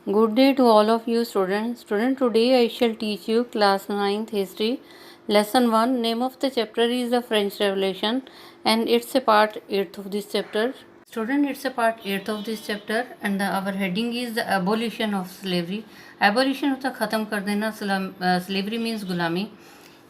Good day to all of you students. Today I shall teach you class 9th history lesson 1. Name of the chapter is the French Revolution and it's a part 8th of this chapter. Student, it's a part 8th of this chapter and our heading is the abolition of slavery. Abolition होता ख़त्म कर देना, slavery means गुलामी,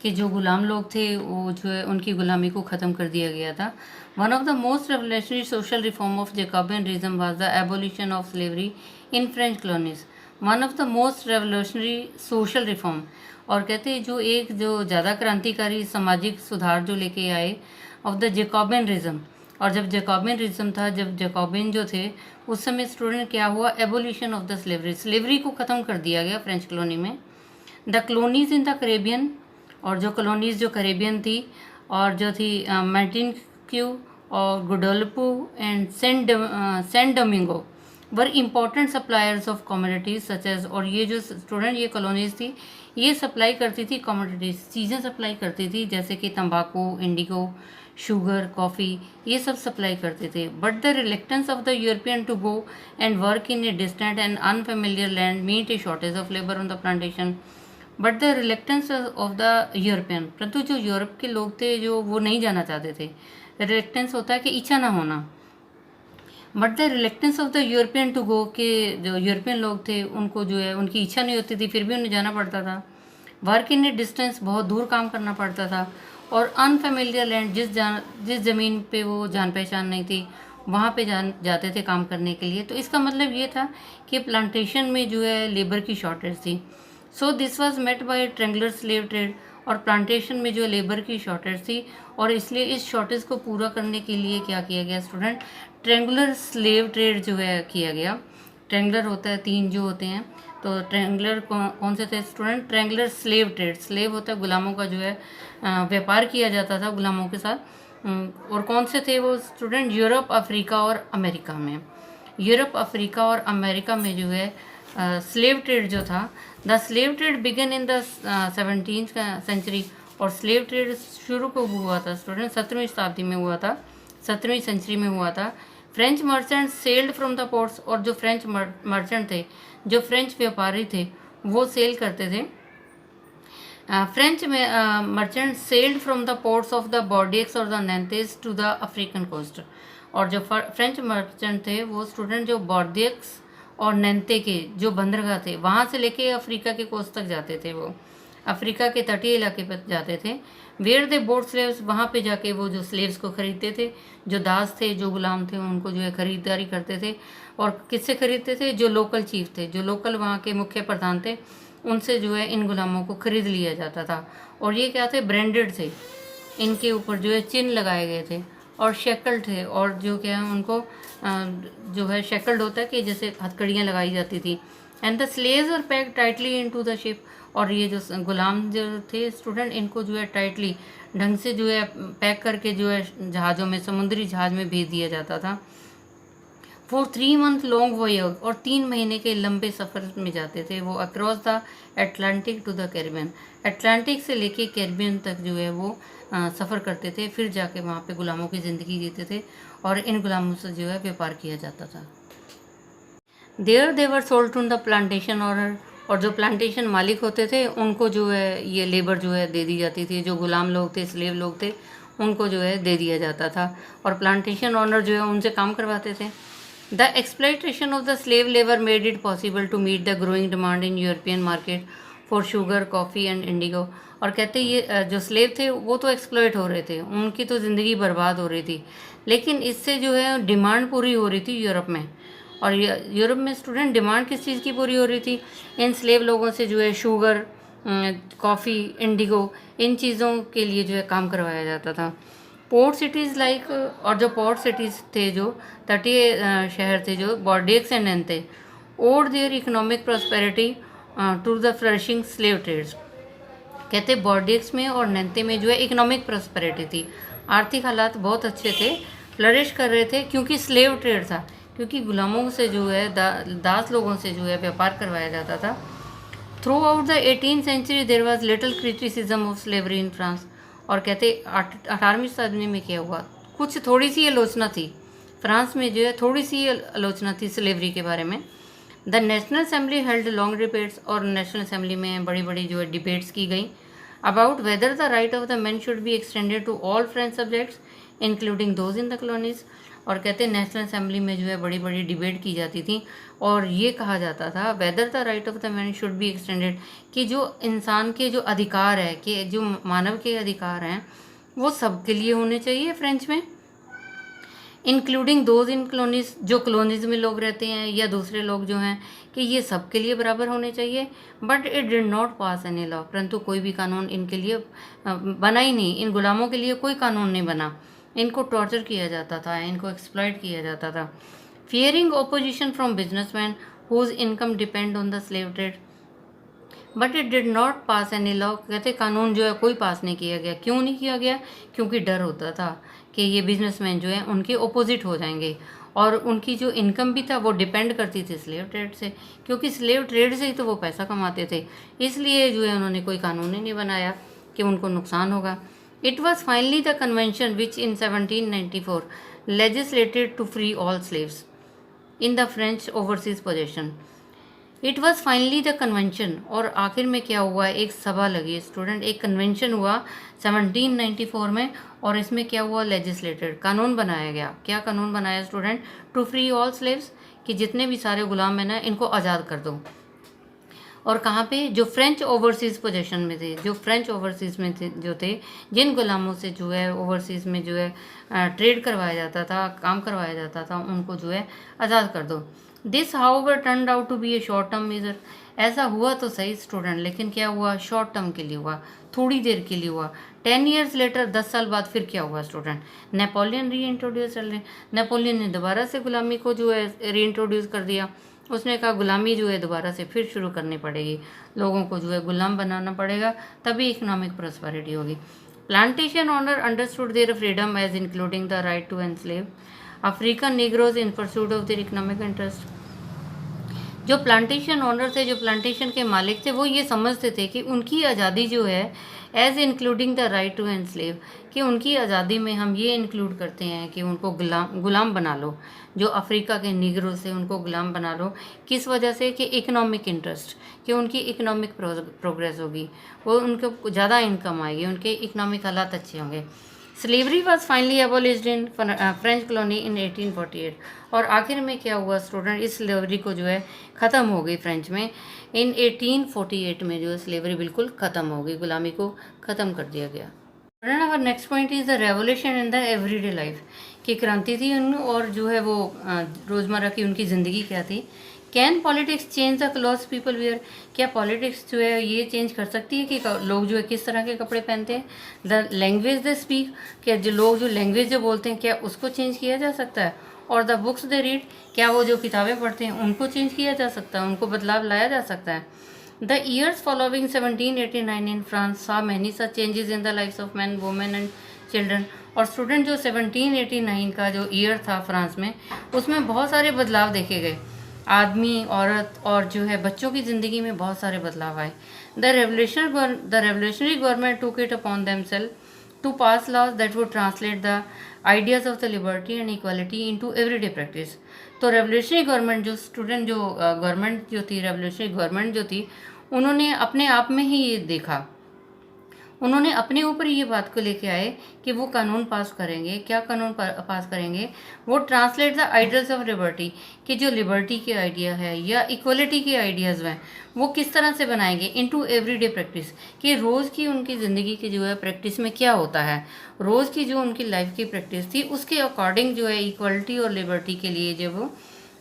कि जो गुलाम लोग थे वो जो है उनकी गुलामी को ख़त्म कर दिया गया था. One of the most revolutionary social reform of Jacobinism was the abolition of slavery in French colonies. One of the most revolutionary social reform, और कहते हैं जो ज़्यादा क्रांतिकारी सामाजिक सुधार जो लेके आए ऑफ द जैकोबिनिज्म. और जब जैकोबिनिज्म था, जब जैकोबिन जो थे उस समय स्टूडेंट क्या हुआ, एबोलिशन ऑफ द स्लेवरी को ख़त्म कर दिया गया फ्रेंच कॉलोनी में. The colonies in the Caribbean, और जो कॉलोनीज जो करेबियन थी और जो थी मार्टिनिक्यू और Guadeloupe and Saint Domingue were important suppliers of commodities such as. और ये जो स्टूडेंट ये कॉलोनीज थी ये सप्लाई करती थी कमोडिटीज़, चीज़ें सप्लाई करती थी जैसे कि तंबाकू, इंडिगो, शुगर, कॉफ़ी, ये सब सप्लाई करते थे. But the reluctance of the European to go and work in a distant and unfamiliar land meet a shortage of labour on the plantation. But the reluctance of the European, परंतु जो Europe के लोग थे जो वो नहीं जाना चाहते थे. रिलेक्टेंस होता है कि इच्छा ना होना. But the reluctance of the European to go, के जो यूरोपियन लोग थे उनको जो है उनकी इच्छा नहीं होती थी फिर भी उन्हें जाना पड़ता था. वर्क इन ए डिस्टेंस, बहुत दूर काम करना पड़ता था. और अनफेमिलियर लैंड, जिस ज़मीन पे वो जान पहचान नहीं थी वहाँ पे जाते थे काम करने के लिए. तो इसका मतलब ये था कि प्लांटेशन में जो है लेबर की शॉर्टेज थी. So this was met by triangular slave trade, और प्लांटेशन में जो लेबर की शॉर्टेज थी और इसलिए इस शॉर्टेज को पूरा करने के लिए क्या किया गया स्टूडेंट, ट्रेंगुलर स्लेव ट्रेड जो है किया गया. ट्रेंगुलर होता है 3 जो होते हैं, तो ट्रेंगुलर कौन से थे student, triangular slave trade. Slave होता है गुलामों का जो है व्यापार किया जाता था गुलामों के साथ. और कौन से थे वो स्टूडेंट, यूरोप, अफ्रीका और अमेरिका में. यूरोप, अफ्रीका और अमेरिका में जो है स्लेव ट्रेड जो था, the slave trade began in the 17th century. और स्लेव ट्रेड शुरू को हुआ था स्टूडेंट 17वीं शताब्दी में हुआ था, 17वीं सेंचुरी में हुआ था. French merchant sold from the ports, और जो फ्रेंच मर्चेंट थे, जो फ्रेंच व्यापारी थे वो सेल करते थे. French merchant sold from the ports of the Bordeaux और the Nantes to the African coast. और जो फ्रेंच मर्चेंट थे वो स्टूडेंट जो बॉर्डियक्स और नैंते के जो बंदरगाह थे वहाँ से लेके अफ्रीका के कोस्ट तक जाते थे, वो अफ्रीका के तटीय इलाके पर जाते थे. वेयर दे बोट स्लेव्स, वहाँ पे जाके वो जो स्लेव्स को खरीदते थे, जो दास थे, जो गुलाम थे, उनको जो है खरीदारी करते थे. और किससे खरीदते थे, जो लोकल चीफ थे, जो लोकल वहाँ के मुख्य प्रधान थे, उनसे जो है इन गुलामों को खरीद लिया जाता था. और ये क्या थे, ब्रांडेड थे, इनके ऊपर जो है चिन्ह लगाए गए थे और शेकल्ड थे. और जो क्या है उनको जो है शेकल्ड होता है कि जैसे हथकड़ियाँ लगाई जाती थी. And the slaves are packed tightly into the ship. और ये जो गुलाम जो थे स्टूडेंट इनको जो है टाइटली ढंग से जो है पैक करके जो है जहाज़ों में, समुद्री जहाज़ में भेज दिया जाता था. फॉर 3 month लॉन्ग वॉयज, और 3 महीने के लंबे सफ़र में जाते थे वो across the Atlantic to the Caribbean. Atlantic से लेके कैरिबियन तक जो है वो सफ़र करते थे, फिर जाके वहाँ पे गुलामों की ज़िंदगी जीते थे और इन गुलामों से जो है व्यापार किया जाता था. There they were sold to the plantation owner, और जो प्लांटेशन मालिक होते थे उनको जो है ये लेबर जो है दे दी जाती थी. जो गुलाम लोग थे, स्लेव लोग थे, उनको जो है दे दिया जाता था और प्लांटेशन ऑनर जो है उनसे काम करवाते थे. The exploitation of the slave labor made it possible to meet the growing demand in European market for sugar, coffee and indigo. और कहते ये जो स्लेव थे वो तो एक्सप्लॉइट हो रहे थे, उनकी तो ज़िंदगी बर्बाद हो रही थी, लेकिन इससे जो है डिमांड पूरी हो रही थी यूरोप में. और यूरोप में स्टूडेंट डिमांड किस चीज़ की पूरी हो रही थी, इन स्लेव लोगों से जो है शुगर, कॉफ़ी, इंडिगो, इन चीज़ों के लिए जो है काम करवाया जाता था. पोर्ट सिटीज़ लाइक, और जो पोर्ट सिटीज़ थे, जो तटीय शहर थे, जो Bordeaux and Nantes, owed their economic prosperity to the flourishing slave trades. कहते बॉर्डियक्स में और नैंते में जो है इकोनॉमिक प्रॉस्पेरिटी थी, आर्थिक हालात बहुत अच्छे थे, फ्लरिश कर रहे थे, क्योंकि स्लेव ट्रेड था, क्योंकि गुलामों से जो है दास लोगों से जो है व्यापार करवाया जाता था. Throughout the 18th century there was little criticism of slavery in France. और कहते 18वीं शताब्दी में क्या हुआ, कुछ थोड़ी सी आलोचना थी फ्रांस में, जो है थोड़ी सी आलोचना थी स्लेवरी के बारे में. The national assembly held long debates, और नेशनल असेंबली में बड़ी बड़ी जो है डिबेट्स की गई about whether the right of the man should be extended to all French subjects including those in the colonies. और कहते हैं नेशनल असेंबली में जो है बड़ी बड़ी डिबेट की जाती थी और ये कहा जाता था weather the right of the man should be extended, कि जो इंसान के जो अधिकार है, कि जो मानव के अधिकार हैं वो सबके लिए होने चाहिए फ्रेंच में, इंक्लूडिंग दोज इन कॉलोनीज, जो कॉलोनीज में लोग रहते हैं या दूसरे लोग जो हैं, कि ये सबके लिए बराबर होने चाहिए। But it did not pass any law, परंतु कोई भी कानून इनके लिए बना ही नहीं, इन गुलामों के लिए कोई कानून नहीं बना। इनको टॉर्चर किया जाता था, इनको एक्सप्लॉइट किया जाता था। Fearing opposition from businessman whose income depend on the slave trade, but it did not pass any law, कहते कानून जो है कोई पास नहीं किया गया। क्यों नहीं किया गया? क्योंकि डर होता था कि ये बिजनेसमैन जो है उनके ओपोजिट हो जाएंगे, और उनकी जो इनकम भी था वो डिपेंड करती थी स्लेव ट्रेड से, क्योंकि स्लेव ट्रेड से ही तो वो पैसा कमाते थे। इसलिए जो है उन्होंने कोई कानून ही नहीं बनाया कि उनको नुकसान होगा। It was finally the convention which in 1794 legislated to free all slaves in the French overseas possession. It was finally the convention, और आखिर में क्या हुआ, एक सभा लगी स्टूडेंट, एक कन्वेंशन हुआ 1794 में, और इसमें क्या हुआ, लेजिस्लेटेड, कानून बनाया गया। क्या कानून बनाया student? To free all slaves, कि जितने भी सारे गुलाम हैं ना इनको आज़ाद कर दो। और कहाँ पे? जो फ्रेंच ओवरसीज़ पोजेशन में थे, जो फ्रेंच ओवरसीज़ में थे, जो थे, जिन गुलामों से जो है ओवरसीज़ में जो है ट्रेड करवाया जाता था, काम करवाया जाता था, उनको जो है आज़ाद कर दो। This however turned out to be a short term measure, ऐसा हुआ तो सही स्टूडेंट, लेकिन क्या हुआ, शॉर्ट टर्म के लिए हुआ, थोड़ी देर के लिए हुआ। 10 ईयर्स लेटर, 10 साल बाद फिर क्या हुआ स्टूडेंट, नेपोलियन री इंट्रोड्यूस कर लें, नेपोलियन ने दोबारा से गुलामी को जो है री इंट्रोड्यूस कर दिया। उसने कहा गुलामी जो है दोबारा से फिर शुरू करनी पड़ेगी, लोगों को जो है गुलाम बनाना पड़ेगा, तभी इकोनॉमिक प्रॉस्पेरिटी होगी। Plantation owner understood their freedom as including the right to enslave African negroes in pursuit of their economic interest. जो प्लांटेशन ओनर थे, जो प्लांटेशन के मालिक थे, वो ये समझते थे कि उनकी आज़ादी जो है as including the right to enslave, कि उनकी आज़ादी में हम ये इंक्लूड करते हैं कि उनको गुलाम बना लो, जो अफ्रीका के निगरों से उनको गुलाम बना लो। किस वजह से? कि इकोनॉमिक इंटरेस्ट, कि उनकी इकोनॉमिक प्रोग्रेस होगी, वो उनको ज़्यादा इनकम आएगी, उनके इकोनॉमिक हालात अच्छे होंगे। Slavery was finally एबोलिश्ड in French colony इन 1848, और आखिर में क्या हुआ स्टूडेंट, इस स्लेवरी को जो है ख़त्म हो गई फ्रेंच में। इन 1848 में जो है स्लेवरी बिल्कुल ख़त्म हो गई, गुलामी को ख़त्म कर दिया गया। Student our next point is the revolution in the everyday life, की क्रांति थी उन, और जो है वो रोज़मर्रा की उनकी ज़िंदगी क्या थी। Can politics change the clothes people wear, क्या पॉलिटिक्स जो है ये चेंज कर सकती है कि लोग जो है किस तरह के कपड़े पहनते हैं। द लैंग्वेज दे स्पीक, क्या जो लोग जो लैंग्वेज जो बोलते हैं क्या उसको चेंज किया जा सकता है। और द बुक्स दे रीड, क्या वो जो किताबें पढ़ते हैं उनको चेंज किया जा सकता है, उनको बदलाव लाया जा सकता है। The years following 1789 in France saw many such changes in the lives of men, women and children, और स्टूडेंट जो 1789 का जो ईयर था फ्रांस में, उसमें बहुत सारे बदलाव देखे गए, आदमी, औरत और जो है बच्चों की ज़िंदगी में बहुत सारे बदलाव आए। The revolutionary government took it upon themselves to pass laws that would translate the ideas of the liberty and equality into everyday practice. तो रेवोल्यूशनरी गवर्नमेंट जो स्टूडेंट जो गवर्नमेंट जो थी, रेवोल्यूशनरी गवर्नमेंट जो थी, उन्होंने अपने आप में ही ये देखा, उन्होंने अपने ऊपर ये बात को लेके आए कि वो कानून पास करेंगे। क्या कानून पास करेंगे? वो translate the ideals of liberty, कि जो लिबर्टी के आइडिया है या इक्वलिटी के आइडियाज़ हैं वो किस तरह से बनाएंगे इनटू एवरीडे प्रैक्टिस, कि रोज़ की उनकी ज़िंदगी की जो है प्रैक्टिस में क्या होता है, रोज़ की जो उनकी लाइफ की प्रैक्टिस थी उसके अकॉर्डिंग जो है इक्वलिटी और लिबर्टी के लिए जो वो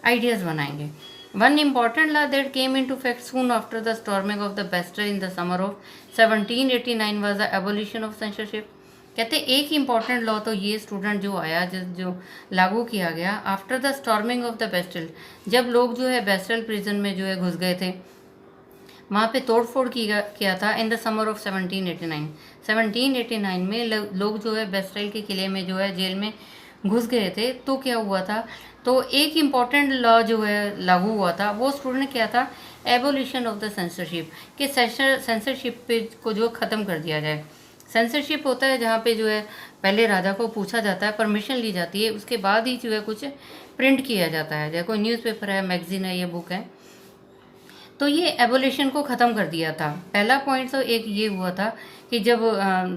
आइडियाज़ बनाएंगे। One important law that came into effect soon after the storming of the Bastille in the summer of 1789 was the abolition of censorship। कहते एक इम्पॉर्टेंट लॉ तो ये स्टूडेंट जो आया, जो लागू किया गया after the storming of the Bastille, जब लोग जो है बेस्टिल प्रिजन में जो है घुस गए थे, वहाँ पे तोड़फोड़ किया था इन द समर ऑफ 1789 में लोग जो है बेस्टाइल के किले में जो है जेल में घुस गए थे। तो क्या हुआ था, तो एक इम्पॉर्टेंट लॉ जो है लागू हुआ था, वो स्टूडेंट क्या था, एबोलिशन ऑफ द सेंसरशिप, कि सेंसरशिप पे को जो ख़त्म कर दिया जाए। सेंसरशिप होता है जहाँ पे जो है पहले राजा को पूछा जाता है, परमिशन ली जाती है, उसके बाद ही जो है कुछ प्रिंट किया जाता है, जैसे कोई न्यूज़पेपर है, मैगजीन है या बुक है, तो ये एबोलिशन को ख़त्म कर दिया था। पहला पॉइंट तो एक ये हुआ था कि जब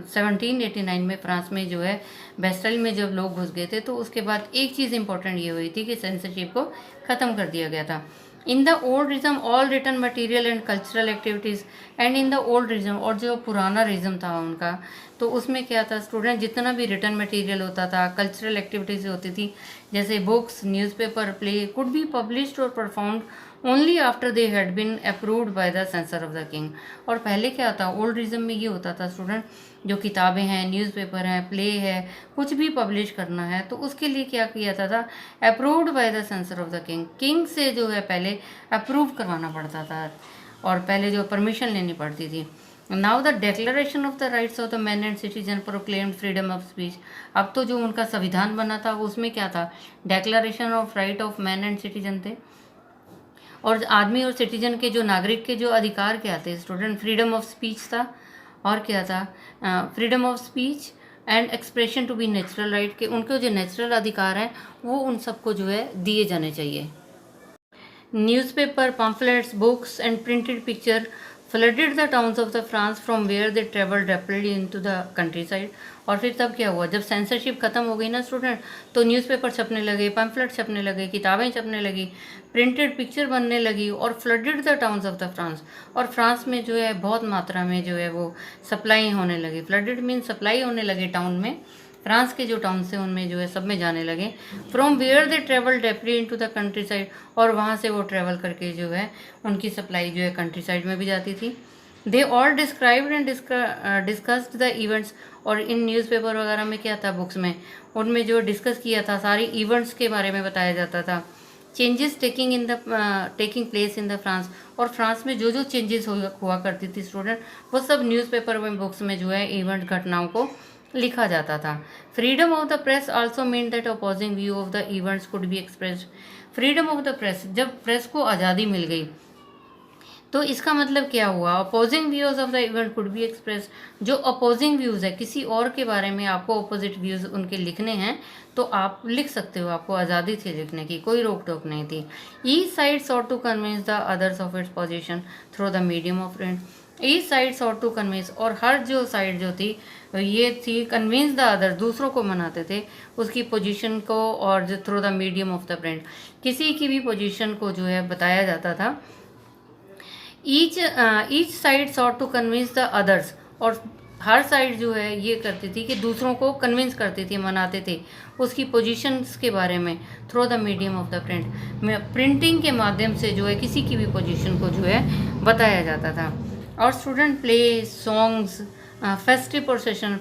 1789 में फ्रांस में जो है बेस्टाइल में जब लोग घुस गए थे, तो उसके बाद एक चीज़ इंपॉर्टेंट ये हुई थी कि सेंसरशिप को ख़त्म कर दिया गया था। In the old regime all written material and cultural activities and in the old regime, और जो पुराना रिज्म था उनका, तो उसमें क्या था स्टूडेंट, जितना भी रिटन मटेरियल होता था, कल्चरल एक्टिविटीज़ होती थी, जैसे books, newspaper, play, could be published और performed only after they had been approved by the censor of the king. और पहले क्या था, ओल्ड रिज्म में ये होता था स्टूडेंट, जो किताबें हैं, न्यूज़पेपर हैं, प्ले है, कुछ भी पब्लिश करना है तो उसके लिए क्या किया जाता था, approved by the censor of the king, king से जो है पहले अप्रूव करवाना पड़ता था और पहले जो परमिशन लेनी पड़ती थी। Now the declaration of the rights of the man and citizen proclaimed freedom of speech. अब तो जो उनका संविधान बना था उसमें क्या था, declaration of right of man and citizen थे, और आदमी और सिटीजन के जो नागरिक के जो अधिकार क्या थे स्टूडेंट, फ्रीडम ऑफ स्पीच था, और क्या था, freedom of speech and expression to be natural right, के उनके जो नेचुरल अधिकार हैं वो उन सबको जो है दिए जाने चाहिए। Newspaper, pamphlets, books and printed picture flooded the towns of the France from where they traveled rapidly into the countryside। और फिर तब क्या हुआ, जब सेंसरशिप ख़त्म हो गई ना स्टूडेंट, तो न्यूज़पेपर छपने लगे, पम्फलेट छपने लगे, किताबें छपने लगी, प्रिंटेड पिक्चर बनने लगी, और flooded the towns of the France, और फ्रांस में जो है बहुत मात्रा में जो है वो सप्लाई होने लगी। फ्लडेड मीन सप्लाई होने लगे टाउन में, फ्रांस के जो टाउन से उनमें जो है सब में जाने लगे। From where they travel deeply into the countryside, और वहाँ से वो ट्रेवल करके जो है उनकी सप्लाई जो है कंट्री साइड में भी जाती थी। They all described and discussed the events, और इन न्यूज़पेपर वगैरह में क्या था, बुक्स में, उनमें जो डिस्कस किया था सारी इवेंट्स के बारे में बताया जाता था। Changes taking place in the France, और फ्रांस में जो जो चेंजेस हुआ करती थी स्टूडेंट, वो सब न्यूज़पेपर में, बुक्स में जो है इवेंट घटनाओं को लिखा जाता था। Freedom of the press also mean that opposing view of the events could be expressed. Freedom of the press, जब प्रेस को आज़ादी मिल गई तो इसका मतलब क्या हुआ, opposing views of the event could be express, जो अपोजिंग व्यूज़ है, किसी और के बारे में आपको अपोजिट व्यूज़ उनके लिखने हैं तो आप लिख सकते हो, आपको आज़ादी थी लिखने की, कोई रोक टोक नहीं थी। Each side sought to convince the others of its position through the medium of print. Each side sought to convince, और हर जो साइड जो थी ये थी कन्विंस द अदर, दूसरों को मनाते थे उसकी पोजीशन को, और जो through the medium of the print, किसी की भी पोजीशन को जो है बताया जाता था। Each side sought to convince the others, और हर साइड जो है ये करती थी कि दूसरों को कन्विंस करती थी, मनाते थे उसकी पोजीशंस के बारे में, through the medium of the print, printing के माध्यम से जो है किसी की भी पोजीशन को जो है बताया जाता था। और student play, songs, festive procession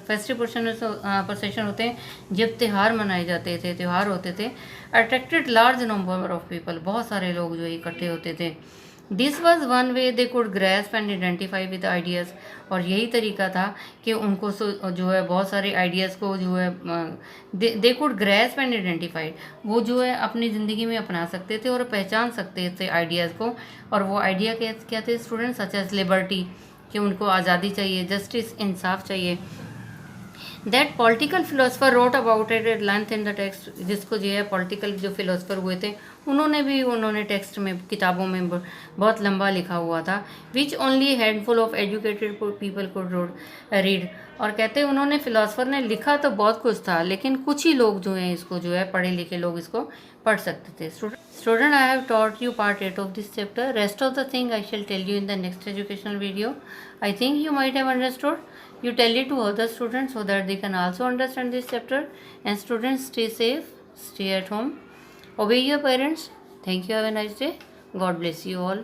होते हैं जब त्यौहार मनाए जाते थे, त्यौहार होते थे, attracted large number of people, बहुत सारे लोग जो इकट्ठे होते थे। This was one way they could grasp and identify with ideas, और यही तरीका था कि उनको जो है बहुत सारे आइडियाज़ को जो है they could grasp and identify, वो जो है अपनी ज़िंदगी में अपना सकते थे और पहचान सकते थे आइडियाज़ को। और वो आइडिया क्या थे स्टूडेंट, सच एज लिबर्टी, कि उनको आज़ादी चाहिए, जस्टिस, इंसाफ चाहिए। That political philosopher wrote about it at length in the text, जिसको जो है पॉलिटिकल जो फिलोसफर हुए थे उन्होंने टेक्स्ट में, किताबों में बहुत लंबा लिखा हुआ था। Which only handful of educated people could read, और कहते हैं उन्होंने, फिलोसफर ने लिखा तो बहुत कुछ था लेकिन कुछ ही लोग जो हैं इसको जो है पढ़े लिखे लोग इसको पढ़ सकते थे। Student, I have taught you part 8 of this chapter. Rest of the thing I shall tell you in the next educational video. I think you might have understood. You tell it to other students so that they can also understand this chapter. And students, stay safe, stay at home, obey your parents. Thank you. Have a nice day. God bless you all.